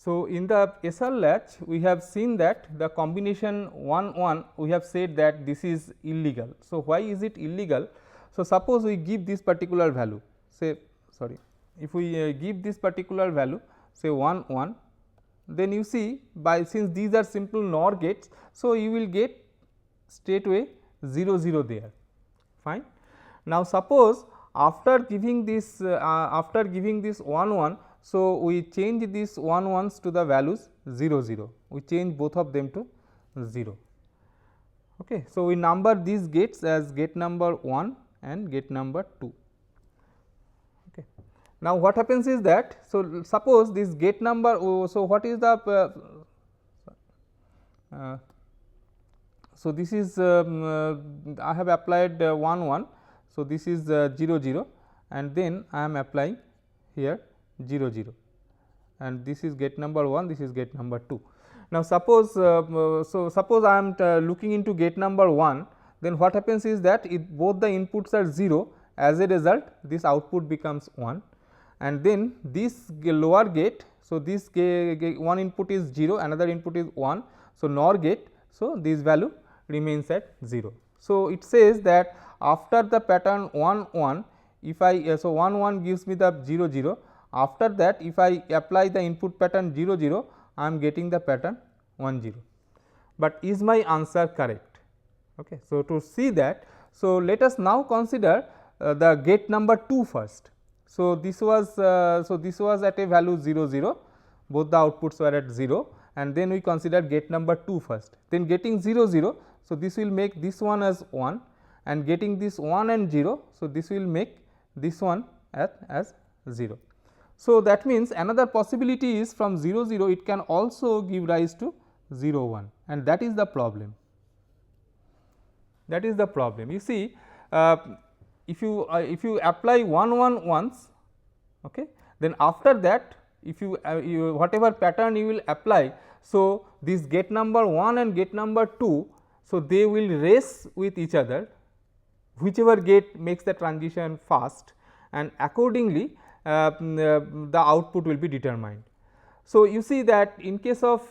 So, in the SR latch we have seen that the combination 1 1 we have said that this is illegal. So, why is it illegal? So, suppose we give this particular value say sorry if we give this particular value say 1 1, then you see by since these are simple NOR gates. So, you will get straightway 0 0 there fine. Now, suppose after giving this 1 1. So, we change these 1 1s to the values 0 0, we change both of them to 0. Okay. So, we number these gates as gate number 1 and gate number 2. Okay. Now, what happens is that, so suppose this gate number, so what is the so this is I have applied 1 1. So, this is 0 0 and then I am applying here 0 0 and this is gate number 1, this is gate number 2. Now, suppose suppose I am looking into gate number 1, then what happens is that if both the inputs are 0, as a result this output becomes 1 and then this lower gate. So, this one input is 0, another input is 1. So, NOR gate. So, this value remains at 0. So, it says that after the pattern 1 1, if I so 1 1 gives me the 0 0, after that if I apply the input pattern 0 0, I am getting the pattern 1 0, but is my answer correct? Okay. So, to see that, so let us now consider the gate number 2 first. So, this was at a value 0 0, both the outputs were at 0 and then we consider gate number 2 first, then getting 0 0. So, this will make this one as 1 and getting this 1 and 0. So, this will make this one as 0. So, that means another possibility is from 0 0 it can also give rise to 0 1 and that is the problem. That is the problem. You see if you apply 1 1 once, okay, then after that if you whatever pattern you will apply. So, this gate number 1 and gate number 2, so they will race with each other, whichever gate makes the transition fast and accordingly the output will be determined. So, you see that in case of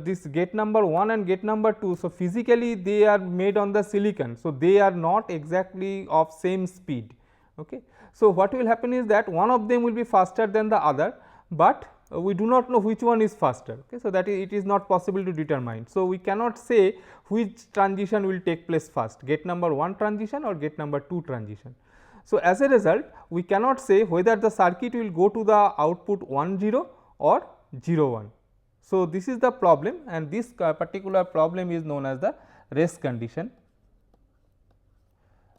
this gate number 1 and gate number 2, so physically they are made on the silicon. So, they are not exactly of same speed. Okay. So, what will happen is that one of them will be faster than the other, but we do not know which one is faster. Okay. So, that is it is not possible to determine. So, we cannot say which transition will take place first, gate number 1 transition or gate number 2 transition. So, as a result we cannot say whether the circuit will go to the output 1 0 or 0 1. So, this is the problem and this particular problem is known as the race condition.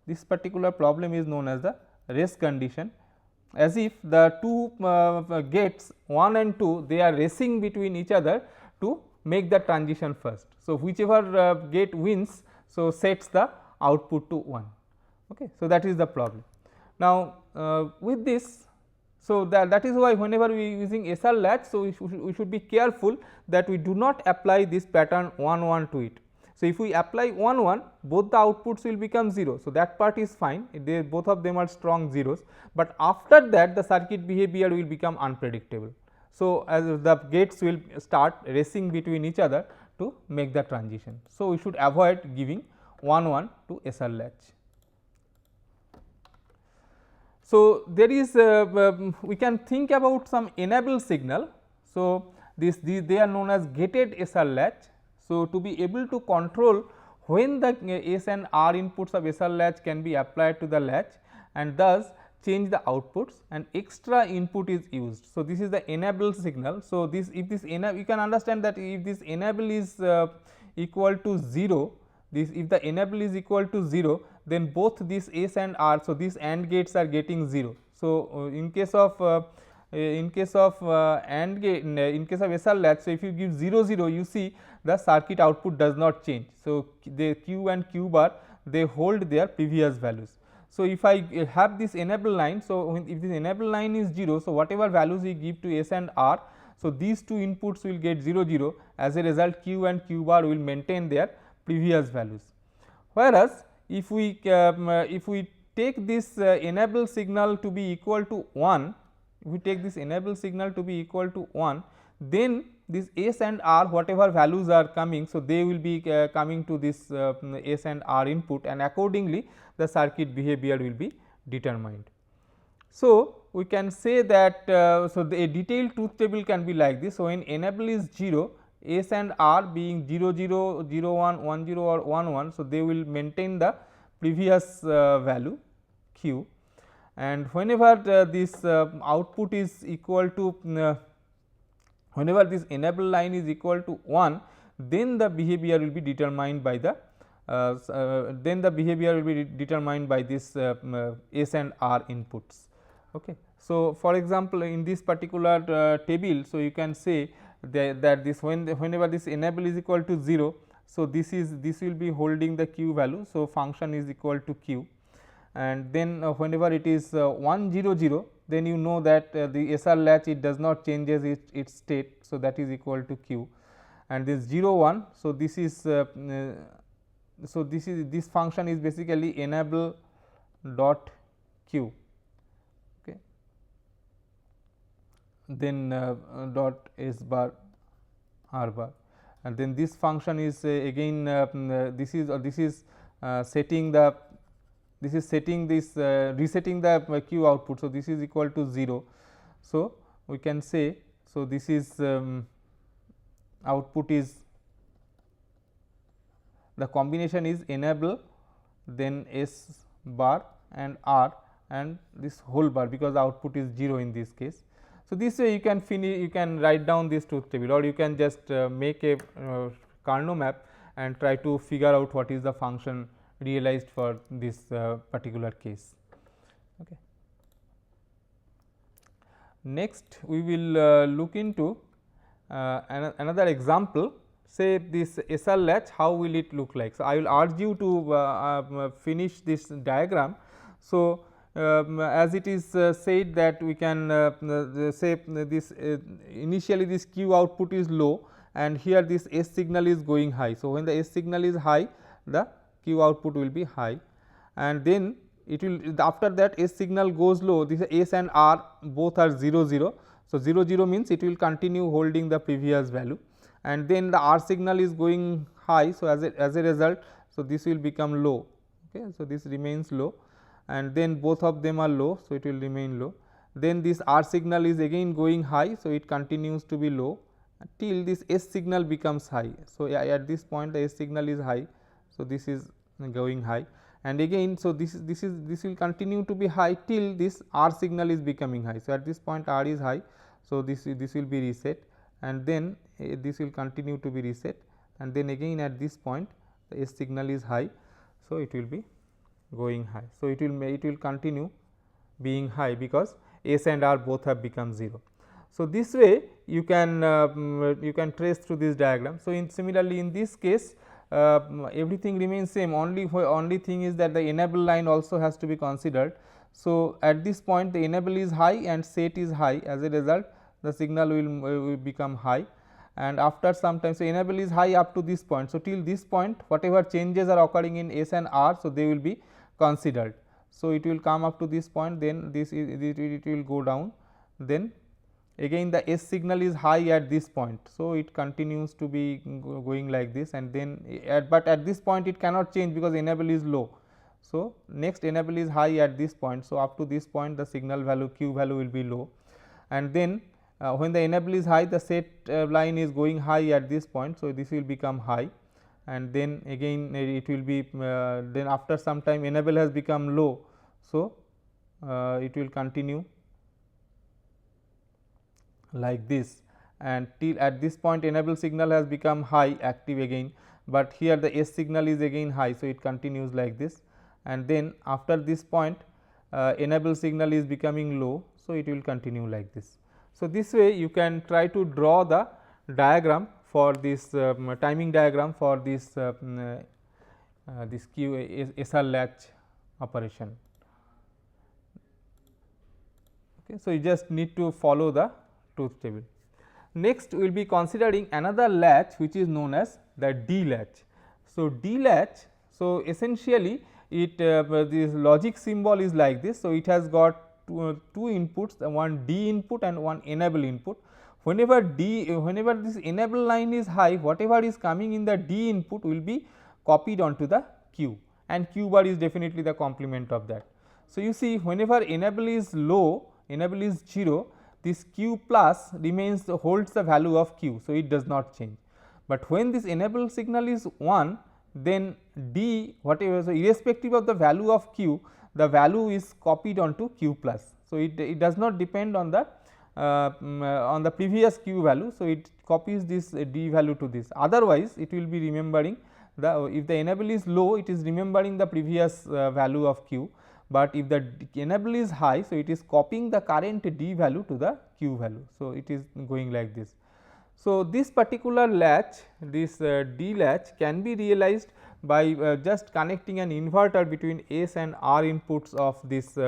This particular problem is known as the race condition, as if the two gates 1 and 2 they are racing between each other to make the transition first. So, whichever gate wins, so sets the output to 1. Okay. So, that is the problem. Now, with this, so that is why whenever we are using SR latch, so we should be careful that we do not apply this pattern 1 1 to it. So, if we apply 1 1, both the outputs will become 0. So, that part is fine, they both of them are strong zeros, but after that the circuit behavior will become unpredictable. So, as the gates will start racing between each other to make the transition. So, we should avoid giving 1 1 to SR latch. So, there is we can think about some enable signal. So, they are known as gated SR latch. So, to be able to control when the S and R inputs of SR latch can be applied to the latch and thus change the outputs and extra input is used. So, this is the enable signal. So, this if this enable, you can understand that if this enable is equal to 0, this if the enable is equal to 0, then both this S and R. So, these AND gates are getting 0. So, in case of AND gate, in case of SR latch, so if you give 0 0, you see the circuit output does not change. So, the Q and Q bar they hold their previous values. So, if I have this enable line, so if this enable line is 0, so whatever values we give to S and R, so these two inputs will get 0 0, as a result Q and Q bar will maintain their previous values. Whereas, if we take this enable signal to be equal to 1, if we take this enable signal to be equal to 1, then this S and R whatever values are coming. So, they will be coming to this S and R input, and accordingly the circuit behavior will be determined. So, we can say that so a detailed truth table can be like this. So, when enable is 0, S and R being 0 0 0 1 1 0 or 1 1. So, they will maintain the previous value q, and whenever this output is equal to whenever this enable line is equal to 1, then the behavior will be determined by the then the behavior will be determined by this S and R inputs. Okay. So, for example, in this particular table, so you can say that this whenever this enable is equal to 0. So, this will be holding the q value. So, function is equal to q, and then whenever it is 1 0 0, then you know that the SR latch it does not changes its state. So, that is equal to q, and this 0 1. So, this is this function is basically enable dot q, okay. Then dot s bar r bar, and then this function is again this is setting the setting this resetting the q output. So, this is equal to 0. So, we can say, so this is output is the combination is enable, then S bar and R, and this whole bar, because the output is 0 in this case. So, this way you can finish, you can write down this truth table, or you can just make a Carnot map and try to figure out what is the function realized for this particular case. Okay. Next, we will look into another example. Say this SR latch, how will it look like? So, I will urge you to finish this diagram. So, as it is said that we can say this initially this q output is low, and here this S signal is going high. So, when the S signal is high, the q output will be high, and then it will after that S signal goes low, this S and R both are 0 0. So, 0 0 means it will continue holding the previous value, and then the R signal is going high. So, as a result, so this will become low. Okay. So, this remains low, and then both of them are low. So, it will remain low. Then this R signal is again going high. So, it continues to be low till this S signal becomes high. So, at this point the S signal is high. So, this is going high, and again, so this will continue to be high till this R signal is becoming high. So, at this point R is high. So, this will be reset, and then this will continue to be reset, and then again at this point the S signal is high. So, it will be going high. So, it will continue being high because S and R both have become 0. So, this way you can trace through this diagram. So, similarly in this case everything remains same, only thing is that the enable line also has to be considered. So, at this point the enable is high and set is high, as a result the signal will become high, and after some time, so enable is high up to this point. So, till this point whatever changes are occurring in S and R, so they will be considered. So, it will come up to this point, then it will go down, then again the S signal is high at this point. So, it continues to be going like this, and then but at this point it cannot change because enable is low. So, next enable is high at this point. So, up to this point the signal value q value will be low, and then when the enable is high, the set line is going high at this point. So, this will become high, and then again it will be then after some time enable has become low. So, it will continue like this, and till at this point enable signal has become high active again, but here the S signal is again high. So, it continues like this, and then after this point enable signal is becoming low. So, it will continue like this. So, this way you can try to draw the diagram for this timing diagram for this this SR latch operation. Okay. So, you just need to follow the truth table. Next, we will be considering another latch which is known as the D latch. So, D latch, so essentially it this logic symbol is like this. So, it has got two inputs, one D input and one enable input. whenever this enable line is high, whatever is coming in the D input will be copied onto the Q, and Q bar is definitely the complement of that. So, you see whenever enable is low, enable is 0, this Q plus remains holds the value of Q. So, it does not change, but when this enable signal is 1, then D whatever, so irrespective of the value of Q, the value is copied onto Q plus. So, it does not depend on the previous Q value. So, it copies this D value to this, otherwise it will be remembering if the enable is low, it is remembering the previous value of Q, but if the enable is high, so it is copying the current D value to the Q value. So, it is going like this. So, this particular latch, this D latch can be realized by just connecting an inverter between S and R inputs of this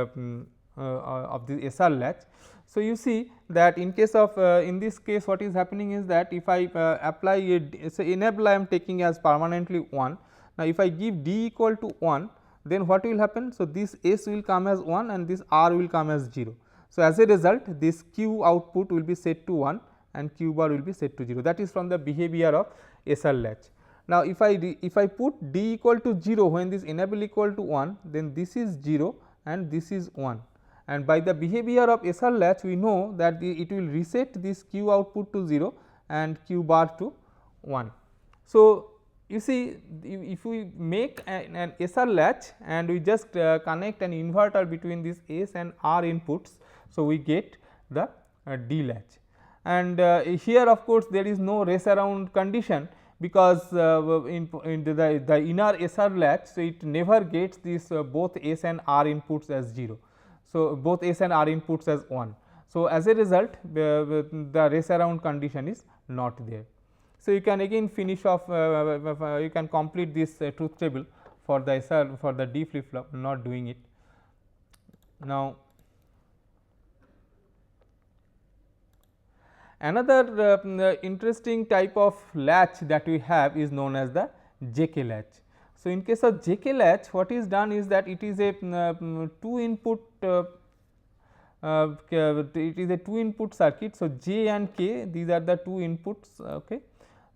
SR latch. So, you see that in case of in this case what is happening is that if I apply a enable, I am taking as permanently 1. Now, if I give D equal to 1, then what will happen? So, this S will come as 1 and this R will come as 0. So, as a result this Q output will be set to 1 and Q bar will be set to 0, that is from the behavior of SR latch. Now, if I put D equal to 0 when this enable equal to 1, then this is 0 and this is 1, and by the behavior of SR latch we know that it will reset this Q output to 0 and Q bar to 1. So, you see if we make an SR latch and we just connect an inverter between this S and R inputs, so we get the D latch, and here of course, there is no race around condition, because in the inner SR latch, so it never gets this both S and R inputs as 0. So, both S and R inputs as 1. So, as a result the race around condition is not there. So, you can again finish off you can complete this truth table for the SR for the D flip flop, not doing it. Now, another interesting type of latch that we have is known as the JK latch. So, in case of JK latch, what is done is that it is a 2 input it is a 2 input circuit. So, J and K, these are the 2 inputs, okay,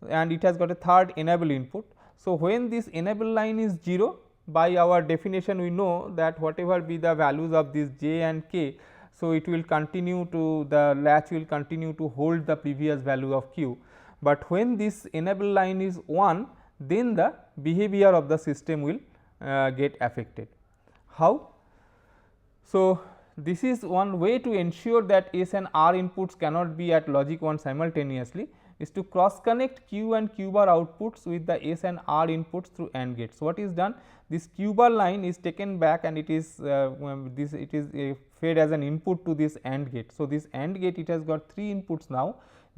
and it has got a third enable input. So, when this enable line is 0, by our definition we know that whatever be the values of this J and K, so it will continue to, the latch will continue to hold the previous value of Q, but when this enable line is 1, then the behavior of the system will get affected. How? So, this is one way to ensure that S and R inputs cannot be at logic 1 simultaneously, is to cross connect Q and Q bar outputs with the S and R inputs through AND gate. So, what is done? This Q bar line is taken back and it is fed as an input to this AND gate. So, this AND gate, it has got 3 inputs now,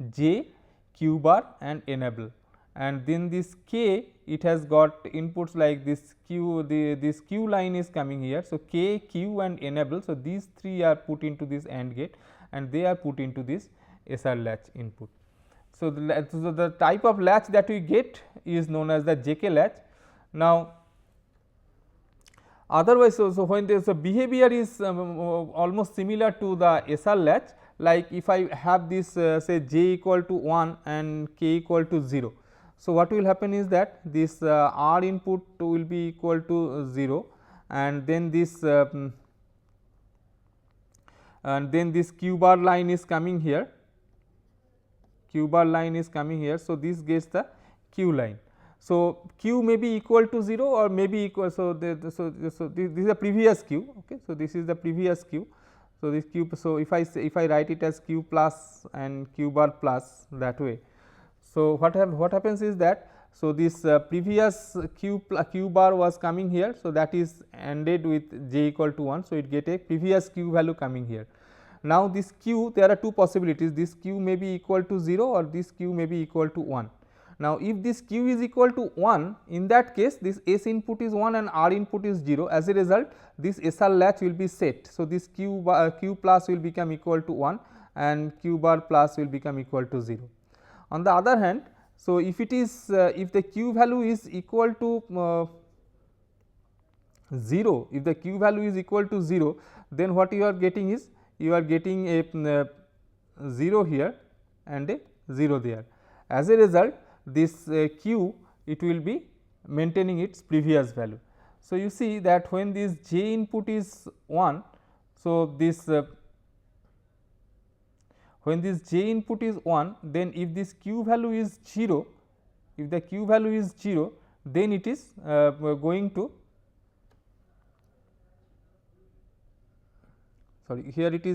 J, Q bar and enable, and then this K, it has got inputs like this Q, this Q line is coming here. So, K, Q and enable. So, these 3 are put into this AND gate and they are put into this SR latch input. So, the type of latch that we get is known as the JK latch. Now, otherwise, so when the behavior is almost similar to the SR latch, like if I have this say J equal to 1 and K equal to 0. So, what will happen is that this R input will be equal to 0 and then this Q bar line is coming here, Q bar line is coming here. So, this gets the Q line. So, Q may be equal to 0 or may be equal. So, this is the previous Q. Okay. So, this is the previous Q. So, this Q. So, if I write it as Q plus and Q bar plus that way. So, what happens is that, so this previous Q bar was coming here. So, that is ANDed with J equal to 1. So, it get a previous Q value coming here. Now, this Q, there are 2 possibilities, this Q may be equal to 0 or this Q may be equal to 1. Now, if this Q is equal to 1, in that case this S input is 1 and R input is 0, as a result this SR latch will be set. So, this Q plus will become equal to 1 and Q bar plus will become equal to 0. On the other hand, so if it is if the Q value is equal to 0, if the Q value is equal to 0, then what you are getting is, you are getting a 0 here and a 0 there. As a result, this q it will be maintaining its previous value. So, you see that when this j input is 1, so this when this j input is 1, then if this q value is 0, if the q value is 0, then it is going to, sorry, here it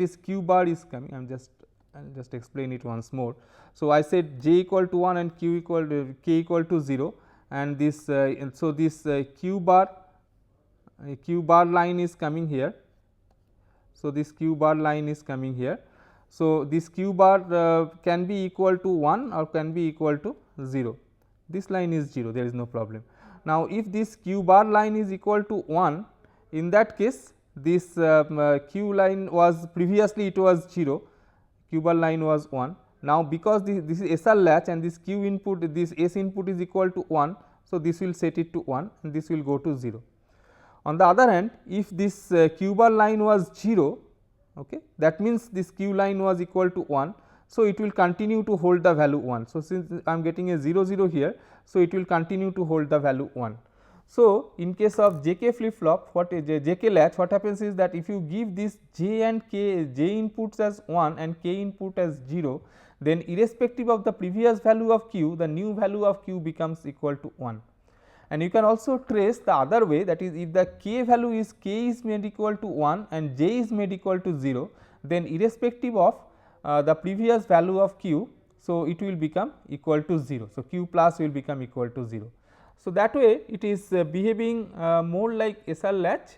is q bar is coming. I will just explain it once more. So, I said j equal to 1 and q equal to k equal to 0, and this so this q bar line is coming here. So, this q bar line is coming here. So, this q bar can be equal to 1 or can be equal to 0. This line is 0, there is no problem. Now, if this q bar line is equal to 1, in that case this q line was previously it was 0, q bar line was 1. Now, because this is SR latch and this q input, this S input is equal to 1. So, this will set it to 1 and this will go to 0. On the other hand, if this q bar line was 0, okay, that means this q line was equal to 1. So, it will continue to hold the value 1. So, since I am getting a 0 0 here, so it will continue to hold the value 1. So, in case of JK flip flop, what is JK latch, what happens is that if you give this j and k, j inputs as 1 and k input as 0, then irrespective of the previous value of q, the new value of q becomes equal to 1. And you can also trace the other way, that is, if the k value is k is made equal to 1 and j is made equal to 0, then irrespective of the previous value of q, so it will become equal to 0. So, q plus will become equal to 0. So, that way it is behaving more like SR latch,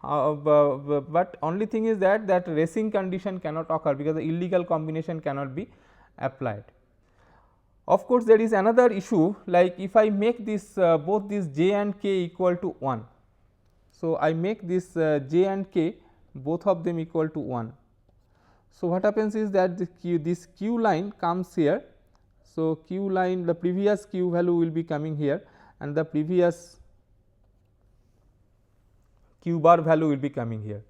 but only thing is that racing condition cannot occur, because the illegal combination cannot be applied. Of course, there is another issue, like if I make this both this j and k equal to 1. So, I make this j and k both of them equal to 1. So, what happens is that this q line comes here. So, q line, the previous q value will be coming here and the previous q bar value will be coming here.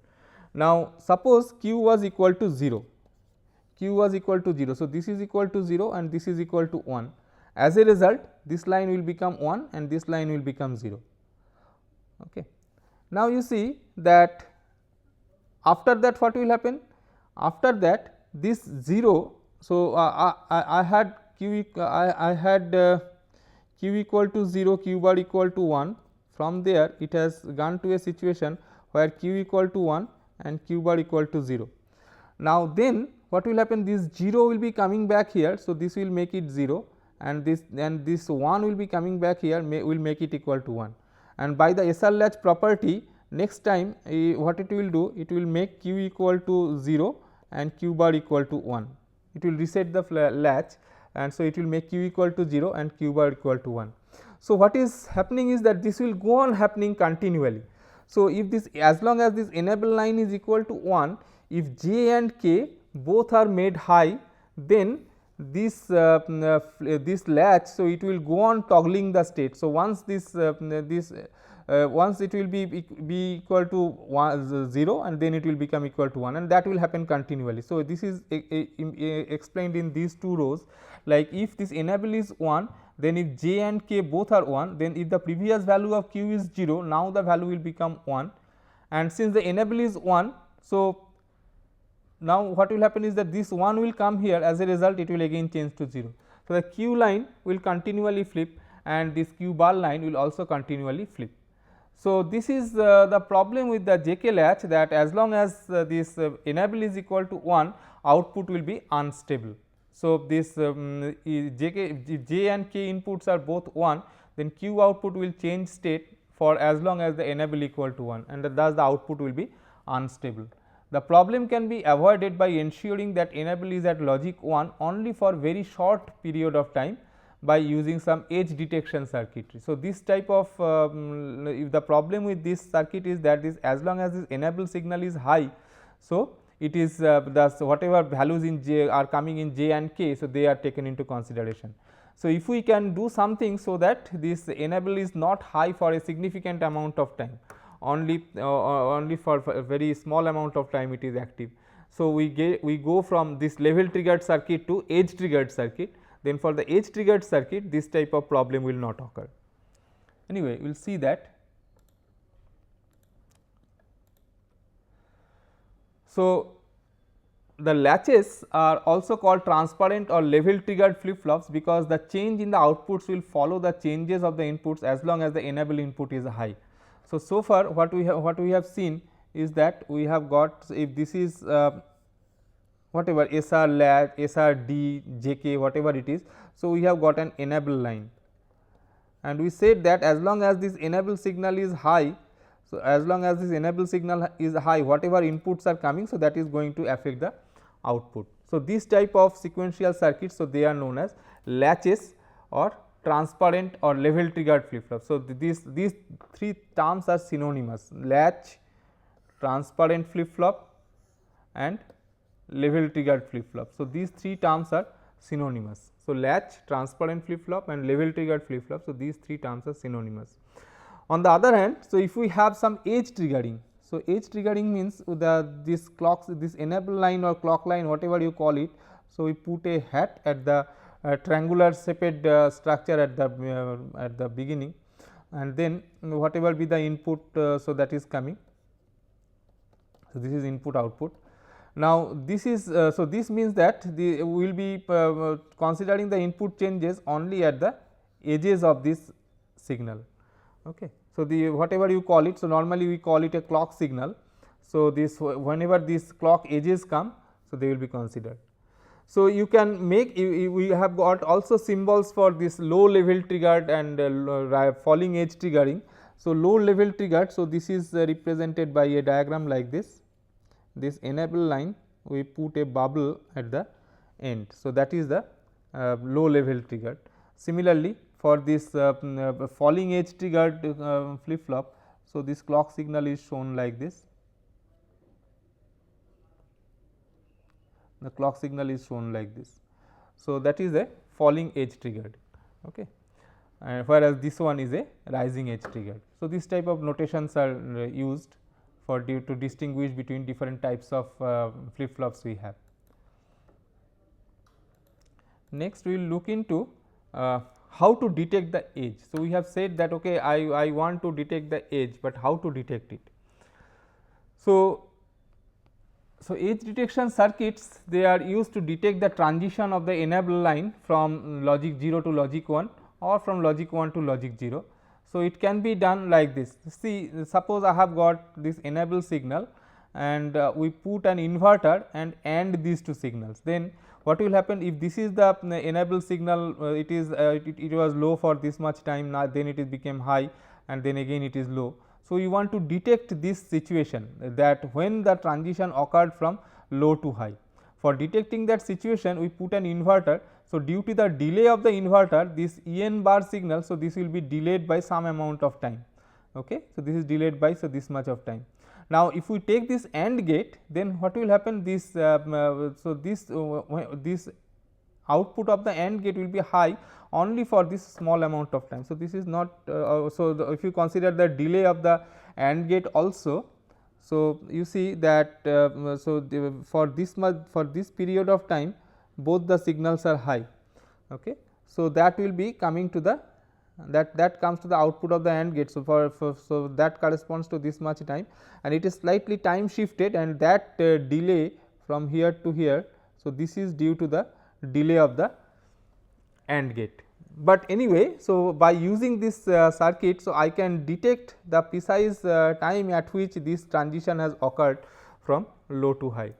Now, suppose q was equal to 0, q was equal to 0. So, this is equal to 0 and this is equal to 1. As a result, this line will become 1 and this line will become 0. Okay. Now, you see that after that what will happen? After that this 0. So, I had q q equal to 0, q bar equal to 1. From there it has gone to a situation where q equal to 1 and q bar equal to 0. Now, then what will happen? This 0 will be coming back here. So, this will make it 0 and this 1 will be coming back here, will make it equal to 1. And by the SR latch property, next time what it will do? It will make q equal to 0 and q bar equal to 1. It will reset the latch, and so it will make q equal to 0 and q bar equal to 1. So, what is happening is that this will go on happening continually. So, if this, as long as this enable line is equal to 1, if j and k both are made high, then this this latch, so it will go on toggling the state. So, once this once it will be equal to 1 0 and then it will become equal to 1, and that will happen continually. So, this is explained in these two rows, like if this enable is 1, then if j and k both are 1, then if the previous value of q is 0, now the value will become 1, and since the enable is 1. So, now what will happen is that this 1 will come here, as a result it will again change to 0. So, the q line will continually flip and this q bar line will also continually flip. So, this is the problem with the JK latch, that as long as this enable is equal to 1, output will be unstable. So, this j and k inputs are both 1, then q output will change state for as long as the enable equal to 1, and thus the output will be unstable. The problem can be avoided by ensuring that enable is at logic 1 only for very short period of time by using some edge detection circuitry. So, this type of if the problem with this circuit is that this, as long as this enable signal is high, so it is thus whatever values in j are coming in j and k, so they are taken into consideration. So, if we can do something so that this enable is not high for a significant amount of time, only for a very small amount of time it is active, So, we go from this level triggered circuit to edge triggered circuit, then for the edge triggered circuit this type of problem will not occur. Anyway, we will see that. So, the latches are also called transparent or level triggered flip flops, because the change in the outputs will follow the changes of the inputs as long as the enable input is high. So far what we have seen is that we have got, if this is whatever SR latch, SRD, JK, whatever it is. So, we have got an enable line, and we said that as long as this enable signal is high. So, as long as this enable signal is high, whatever inputs are coming, so that is going to affect the output. So, this type of sequential circuits, so they are known as latches or transparent or level triggered flip flop. So, these three terms are synonymous: latch, transparent flip flop and level triggered flip flop. So, these three terms are synonymous. So, latch, transparent flip flop and level triggered flip flop. So, these three terms are synonymous. On the other hand, so if we have some edge triggering, so edge triggering means this clock, this enable line or clock line, whatever you call it. So, we put a hat at the triangular shaped structure at the beginning, and then whatever be the input, so that is coming. So, this is input output. Now, this is so this means that we will be considering the input changes only at the edges of this signal. Okay. So, the whatever you call it, so normally we call it a clock signal. So, this whenever these clock edges come, so they will be considered. So, you can make, we have got also symbols for this low level triggered and falling edge triggering. So, low level triggered, so this is represented by a diagram like this. This enable line, we put a bubble at the end. So, that is the low level triggered. Similarly, for this falling edge triggered flip flop, so this clock signal is shown like this. The clock signal is shown like this. So, that is a falling edge triggered, okay, and whereas this one is a rising edge triggered. So, this type of notations are used for to distinguish between different types of flip flops we have. Next, we will look into how to detect the edge. So, we have said that okay, I want to detect the edge, but how to detect it. So, edge detection circuits, they are used to detect the transition of the enable line from logic 0 to logic 1 or from logic 1 to logic 0. So, it can be done like this. See, suppose I have got this enable signal and we put an inverter and AND these two signals. Then what will happen if this is the enable signal, it is it was low for this much time, now then it is became high and then again it is low. So, you want to detect this situation, that when the transition occurred from low to high. For detecting that situation, we put an inverter. So, due to the delay of the inverter, this En bar signal, so this will be delayed by some amount of time. Okay. So, this is delayed by this much of time. Now, if we take this AND gate, then what will happen, this this output of the AND gate will be high only for this small amount of time. So, this is not if you consider the delay of the AND gate also. So, you see that for this period of time, both the signals are high. Okay. So, that will be coming to the that comes to the output of the AND gate. So, so that corresponds to this much time, and it is slightly time shifted, and that delay from here to here. So, this is due to the delay of the AND gate. But anyway, so by using this circuit, so I can detect the precise time at which this transition has occurred from low to high.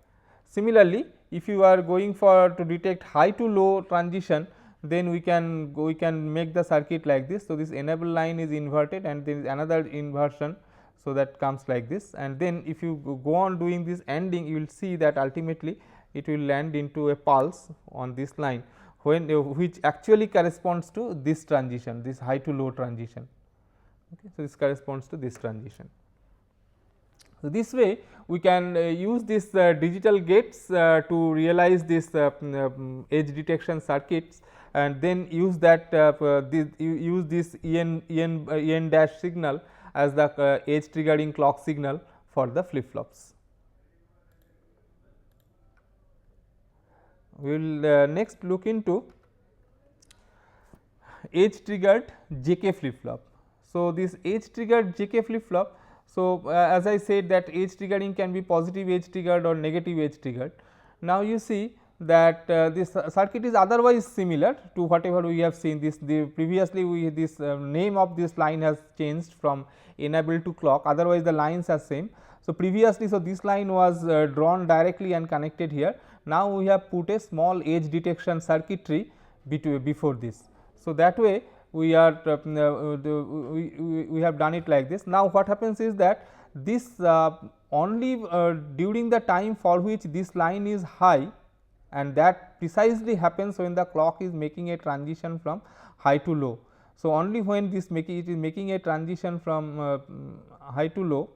Similarly, if you are going for to detect high to low transition, then we can make the circuit like this. So, this enable line is inverted and there is another inversion. So, that comes like this, and then if you go on doing this ANDing, you will see that ultimately it will land into a pulse on this line, when which actually corresponds to this transition, this high to low transition. Okay. So, this corresponds to this transition. So, this way we can use this digital gates to realize this edge detection circuits, and then use that use this En dash signal as the edge triggering clock signal for the flip flops. we will next look into edge triggered JK flip flop. So, this edge triggered JK flip flop. So, as I said that edge triggering can be positive edge triggered or negative edge triggered. Now, you see that this circuit is otherwise similar to whatever we have seen. This previously we this name of this line has changed from enable to clock, otherwise the lines are same. So, previously, so this line was drawn directly and connected here. Now, we have put a small edge detection circuitry before this. So, that way we are we have done it like this. Now, what happens is that this only during the time for which this line is high, and that precisely happens when the clock is making a transition from high to low. So, only when this it is making a transition from high to low,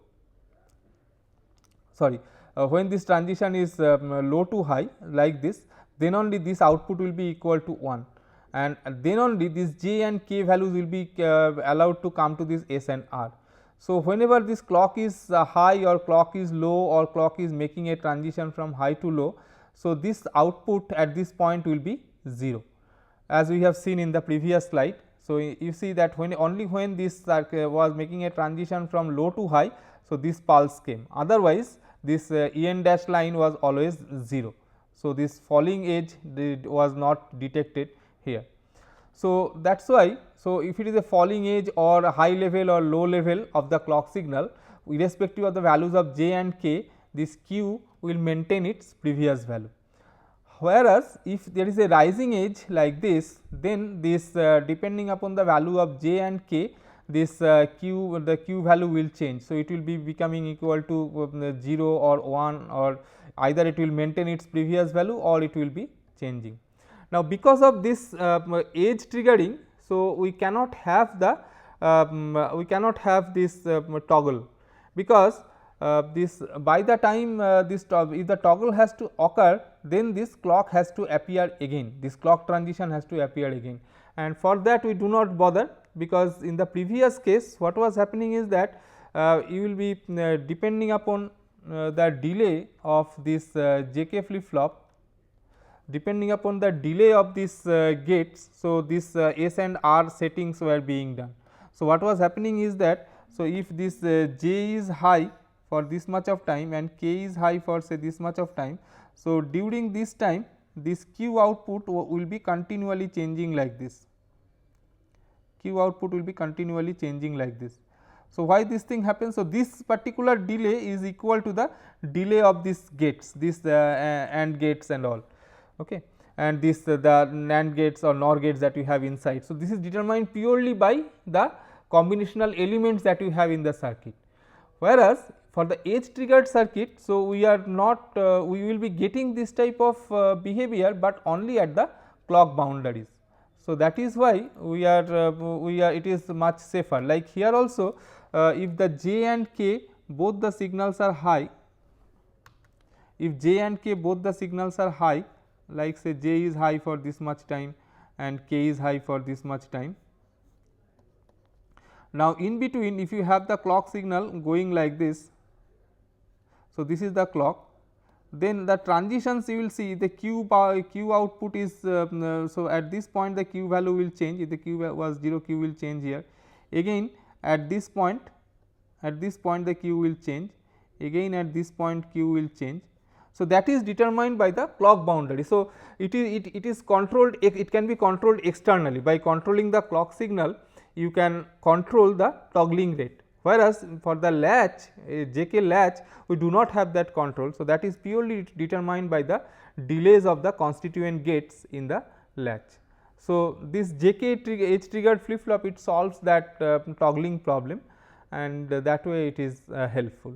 sorry, when this transition is low to high like this, then only this output will be equal to 1, and then only this j and k values will be allowed to come to this s and r. So, whenever this clock is high or clock is low or clock is making a transition from high to low, so this output at this point will be 0, as we have seen in the previous slide. So, you see that when only when this was making a transition from low to high, so this pulse came, otherwise this en dash line was always 0. So, this falling edge was not detected here. So, that is why, so if it is a falling edge or a high level or low level of the clock signal, irrespective of the values of j and k, this q will maintain its previous value. Whereas, if there is a rising edge like this, then this depending upon the value of j and k, this the q value will change. So, it will be becoming equal to 0 or 1, or either it will maintain its previous value or it will be changing. Now, because of this edge triggering, so we cannot have the this toggle, because this by the time this if the toggle has to occur, then this clock has to appear again, this clock transition has to appear again, and for that we do not bother, because in the previous case what was happening is that you will be depending upon the delay of this JK flip flop, depending upon the delay of these gates. So, this S and R settings were being done. So, what was happening is that, so if this j is high for this much of time and k is high for say this much of time. So, during this time this q output will be continually changing like this, q output will be continually changing like this. So, why this thing happens? So, this particular delay is equal to the delay of these gates, this AND gates and all, okay, and this the NAND gates or NOR gates that you have inside. So, this is determined purely by the combinational elements that you have in the circuit, whereas for the edge triggered circuit. So, we are not we will be getting this type of behavior, but only at the clock boundaries. So, that is why we are it is much safer, like here also if the j and k both the signals are high, if j and k both the signals are high, like say j is high for this much time and k is high for this much time. Now, in between if you have the clock signal going like this, so this is the clock, then the transitions you will see the q output is so at this point the q value will change, if the q was 0, q will change here, again at this point the q will change, again at this point q will change. So, that is determined by the clock boundary. So, it is controlled, it can be controlled externally. By controlling the clock signal, you can control the toggling rate, whereas for the latch JK latch we do not have that control. So, that is purely determined by the delays of the constituent gates in the latch. So, this JK edge triggered flip flop, it solves that toggling problem, and that way it is helpful.